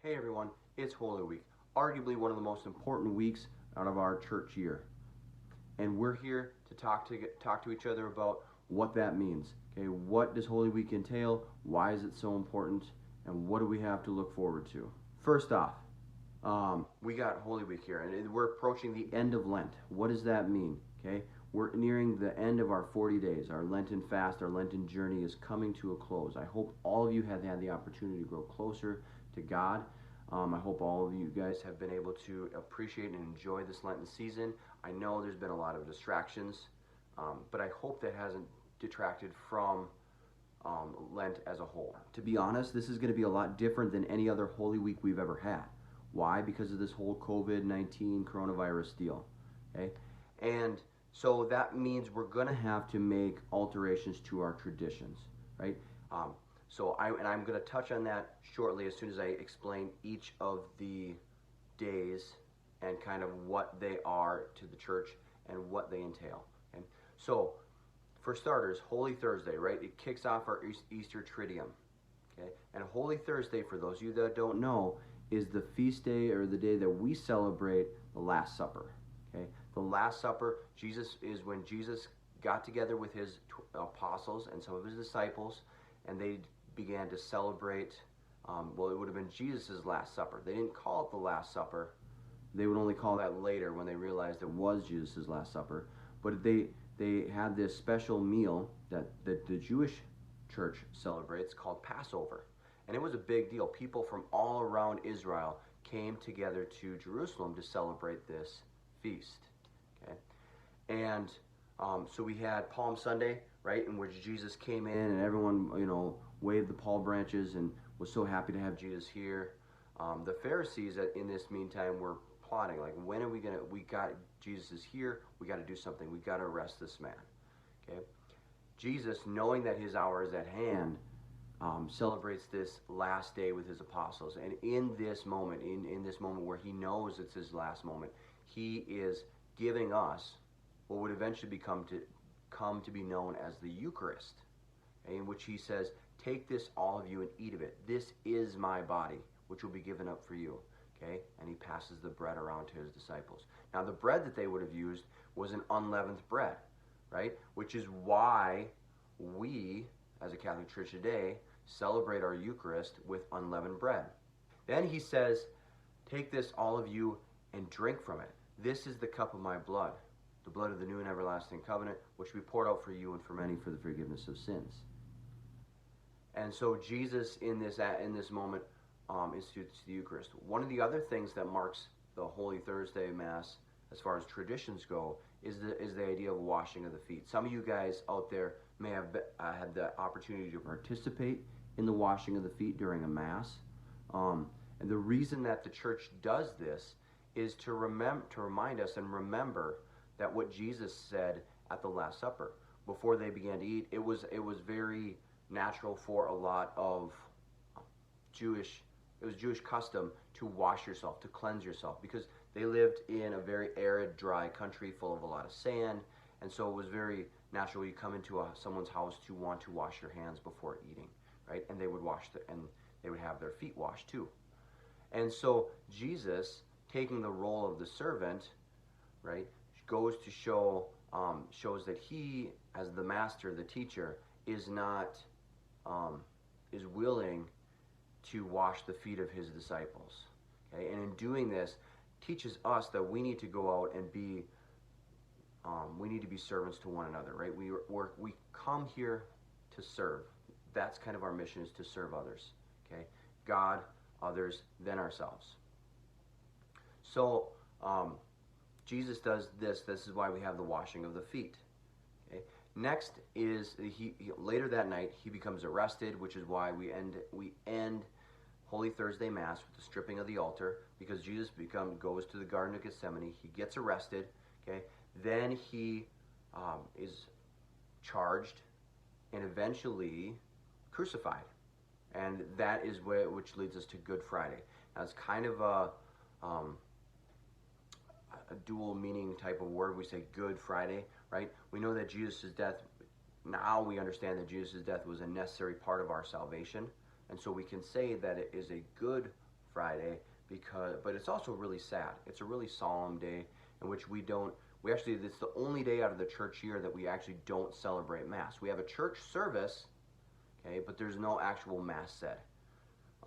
Hey everyone, it's Holy Week, arguably one of the most important weeks out of our church year. And we're here to talk to each other about what that means. Okay, what does Holy Week entail? Why is it so important? And what do we have to look forward to? First off, we got Holy Week here, and we're approaching the end of Lent. What does that mean? Okay, we're nearing the end of our 40 days. Our Lenten fast, our Lenten journey is coming to a close. I hope all of you have had the opportunity to grow closer to God. I hope all of you guys have been able to appreciate and enjoy this Lenten season. I know there's been a lot of distractions, but I hope that hasn't detracted from Lent as a whole. To be honest, this is going to be a lot different than any other Holy Week we've ever had. Why? Because of this whole COVID-19 coronavirus deal. Okay, and so that means we're going to have to make alterations to our traditions, right? I'm going to touch on that shortly as soon as I explain each of the days and kind of what they are to the church and what they entail. Okay? So, for starters, Holy Thursday, right? It kicks off our Easter Triduum. Okay? And Holy Thursday, for those of you that don't know, is the feast day or the day that we celebrate the Last Supper. Okay? The Last Supper, is when Jesus got together with his apostles and some of his disciples, and they began to celebrate, it would have been Jesus' Last Supper. They didn't call it the Last Supper. They would only call that later when they realized it was Jesus' Last Supper. But they had this special meal that the Jewish church celebrates called Passover. And it was a big deal. People from all around Israel came together to Jerusalem to celebrate this feast. Okay? And so we had Palm Sunday, right, in which Jesus came in and everyone, waved the palm branches and was so happy to have Jesus here. The Pharisees, in this meantime, were plotting, like, when are we got Jesus is here, we got to do something, we got to arrest this man. Okay, Jesus, knowing that his hour is at hand, celebrates this last day with his apostles, and in this moment, in this moment where he knows it's his last moment, he is giving us what would eventually come to be known as the Eucharist, in which he says, "Take this, all of you, and eat of it. This is my body, which will be given up for you." Okay? And he passes the bread around to his disciples. Now, the bread that they would have used was an unleavened bread, right? Which is why we, as a Catholic Church today, celebrate our Eucharist with unleavened bread. Then he says, "Take this, all of you, and drink from it. This is the cup of my blood, the blood of the new and everlasting covenant, which we poured out for you and for many for the forgiveness of sins." And so Jesus, in this moment, institutes the Eucharist. One of the other things that marks the Holy Thursday Mass, as far as traditions go, is the idea of washing of the feet. Some of you guys out there may have had the opportunity to participate in the washing of the feet during a Mass. And the reason that the Church does this is to remind us and remember that what Jesus said at the Last Supper before they began to eat. It was very natural for a lot of Jewish custom to wash yourself, to cleanse yourself, because they lived in a very arid, dry country full of a lot of sand, and so it was very natural you come into someone's house to want to wash your hands before eating, right? And they would they would have their feet washed too. And so Jesus, taking the role of the servant, right, goes to shows that he, as the master, the teacher, is willing to wash the feet of his disciples. Okay, and in doing this, teaches us that we need to go out and be servants to one another, right? We come here to serve. That's kind of our mission, is to serve others. Okay, God, others, then ourselves. So Jesus does this. This is why we have the washing of the feet. Okay. Next is later that night he becomes arrested, which is why we end Holy Thursday Mass with the stripping of the altar, because Jesus goes to the Garden of Gethsemane. He gets arrested. Okay, then he is charged and eventually crucified, and that is which leads us to Good Friday. Now it's kind of a dual meaning type of word. We say Good Friday, right? We know that Jesus' death, now we understand that Jesus' death was a necessary part of our salvation, and so we can say that it is a Good Friday but it's also really sad. It's a really solemn day in which it's the only day out of the church year that we actually don't celebrate Mass. We have a church service, okay, but there's no actual Mass said.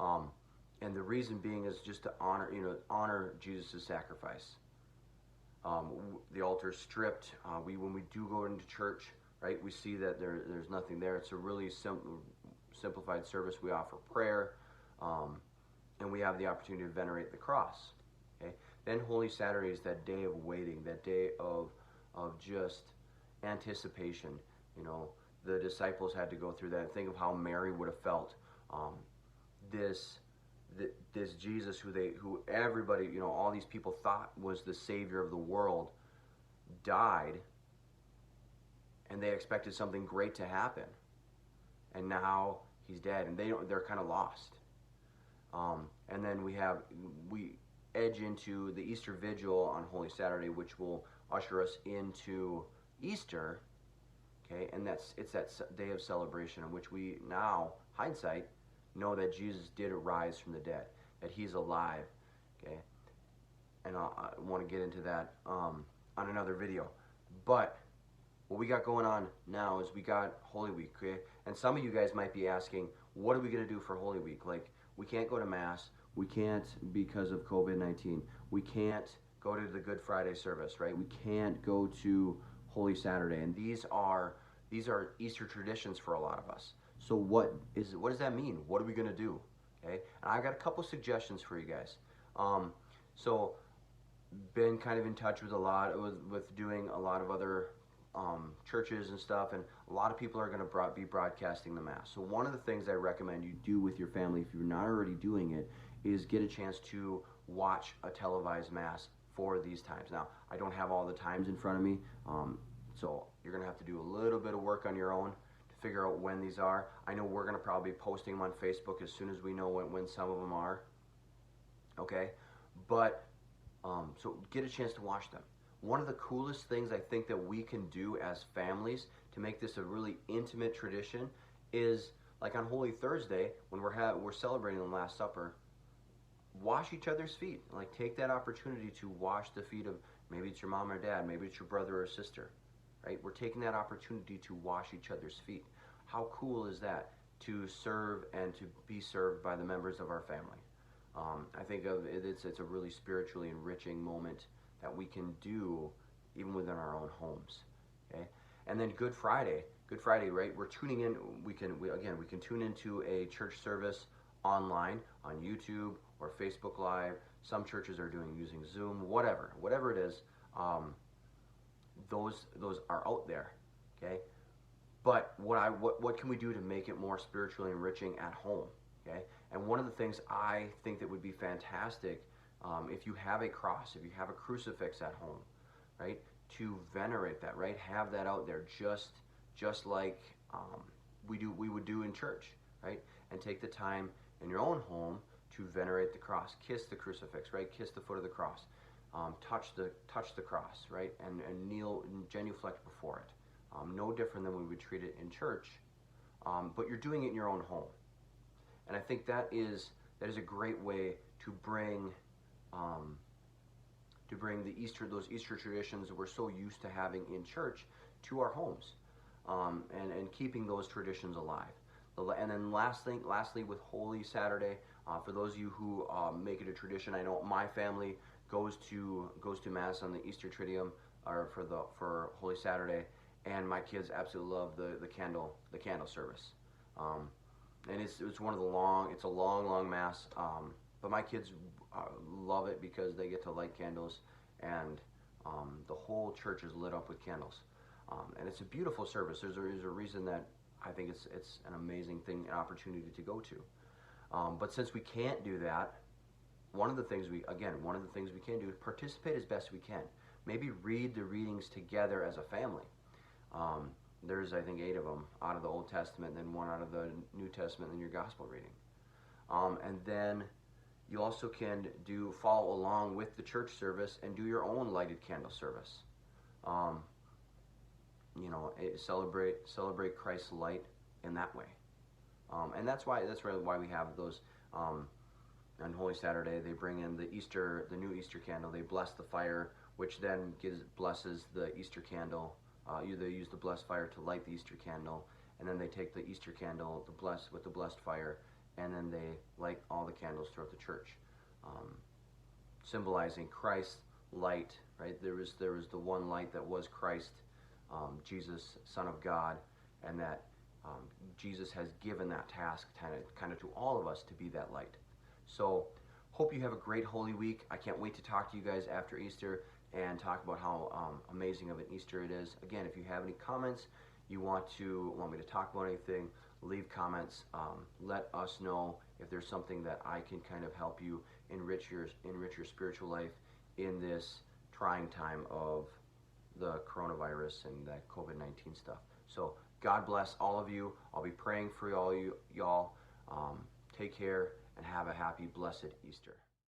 And the reason being is just to honor Jesus' sacrifice. The altar is stripped. When we do go into church, right, we see that there's nothing there. It's a really simplified service. We offer prayer, and we have the opportunity to venerate the cross. Okay. Then Holy Saturday is that day of waiting, that day of just anticipation. You know, the disciples had to go through that. Think of how Mary would have felt. This Jesus who everybody, you know, all these people thought was the Savior of the world, died, and they expected something great to happen, and now he's dead, and they're kind of lost. And then we edge into the Easter Vigil on Holy Saturday, which will usher us into Easter. Okay, and it's that day of celebration in which we now, hindsight, know that Jesus did rise from the dead, that he's alive. Okay, and I want to get into that on another video. But what we got going on now is we got Holy Week. Okay, and some of you guys might be asking, what are we going to do for Holy Week? Like, we can't go to Mass. We can't because of COVID-19. We can't go to the Good Friday service, right? We can't go to Holy Saturday, and these are Easter traditions for a lot of us. So what does that mean? What are we going to do? Okay, and I got a couple suggestions for you guys. So been kind of in touch with with doing a lot of other churches and stuff, and a lot of people are going to be broadcasting the Mass. So one of the things I recommend you do with your family, if you're not already doing it, is get a chance to watch a televised Mass for these times. Now, I don't have all the times in front of me, so you're going to have to do a little bit of work on your own to figure out when these are. I know we're going to probably be posting them on Facebook as soon as we know when some of them are. Okay? But, so get a chance to watch them. One of the coolest things I think that we can do as families to make this a really intimate tradition is, like on Holy Thursday, when we're celebrating the Last Supper, wash each other's feet. Like, take that opportunity to wash the feet of, maybe it's your mom or dad, maybe it's your brother or sister, right? We're taking that opportunity to wash each other's feet. How cool is that, to serve and to be served by the members of our family? I think it's a really spiritually enriching moment that we can do even within our own homes. Okay, and then Good Friday, right? We're tuning in. We can tune into a church service online on YouTube or Facebook Live. Some churches are using Zoom, whatever it is. Those are out there. Okay, but what can we do to make it more spiritually enriching at home? Okay, and one of the things I think that would be fantastic, if you have a cross, if you have a crucifix at home, right, to venerate that, right, have that out there, just like we would do in church, right, and take the time in your own home to venerate the cross, kiss the crucifix, right, kiss the foot of the cross, touch the cross, right, and kneel and genuflect before it, no different than we would treat it in church, but you're doing it in your own home. And I think that is a great way to bring those Easter traditions that we're so used to having in church to our homes, and keeping those traditions alive. And then lastly, with Holy Saturday, for those of you who make it a tradition, I know my family goes to Mass on the Easter Triduum, or for Holy Saturday, and my kids absolutely love the candle service. And it's a long Mass, but my kids love it because they get to light candles, and the whole church is lit up with candles, and it's a beautiful service. There's a reason that I think it's an amazing thing, an opportunity to go to. But since we can't do that, one of the things we can do is participate as best we can. Maybe read the readings together as a family. There's, I think, 8 of them out of the Old Testament, and then 1 out of the New Testament in your Gospel reading. And then you also can follow along with the church service and do your own lighted candle service. Celebrate Christ's light in that way. And that's really why we have those on Holy Saturday, they bring in the new Easter candle. They bless the fire, which then blesses the Easter candle. They use the blessed fire to light the Easter candle, and then they take the Easter candle, with the blessed fire, and then they light all the candles throughout the church, symbolizing Christ's light. Right? There was the one light that was Christ, Jesus, Son of God, and that Jesus has given that task kind of to all of us to be that light. So, hope you have a great Holy Week. I can't wait to talk to you guys after Easter and talk about how amazing of an Easter it is. Again, if you have any comments, you want me to talk about anything, leave comments. Let us know if there's something that I can kind of help you enrich your spiritual life in this trying time of the coronavirus and that COVID-19 stuff. So God bless all of you. I'll be praying for y'all. Take care and have a happy, blessed Easter.